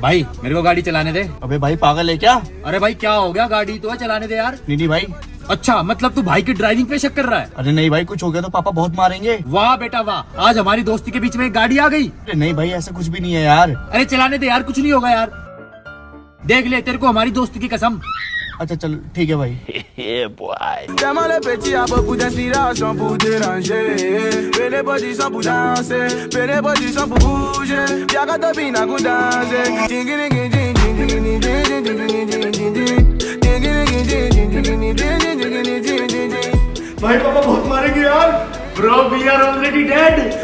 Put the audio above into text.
भाई मेरे को गाड़ी चलाने दे। अबे भाई पागल है क्या? अरे भाई क्या हो गया, गाड़ी तो है, चलाने दे यार। नहीं भाई। अच्छा मतलब तू भाई की ड्राइविंग पे शक कर रहा है? अरे नहीं भाई, कुछ हो गया तो पापा बहुत मारेंगे। वाह बेटा वाह, आज हमारी दोस्ती के बीच में एक गाड़ी आ गई। अरे नहीं भाई, ऐसा कुछ भी नहीं है यार। अरे चलाने दे यार, कुछ नहीं होगा यार, देख ले, तेरे को हमारी दोस्ती की कसम। अच्छा चल ठीक है भाई। भाई पापा बहुत मारेंगे यार। Bro we are already dead.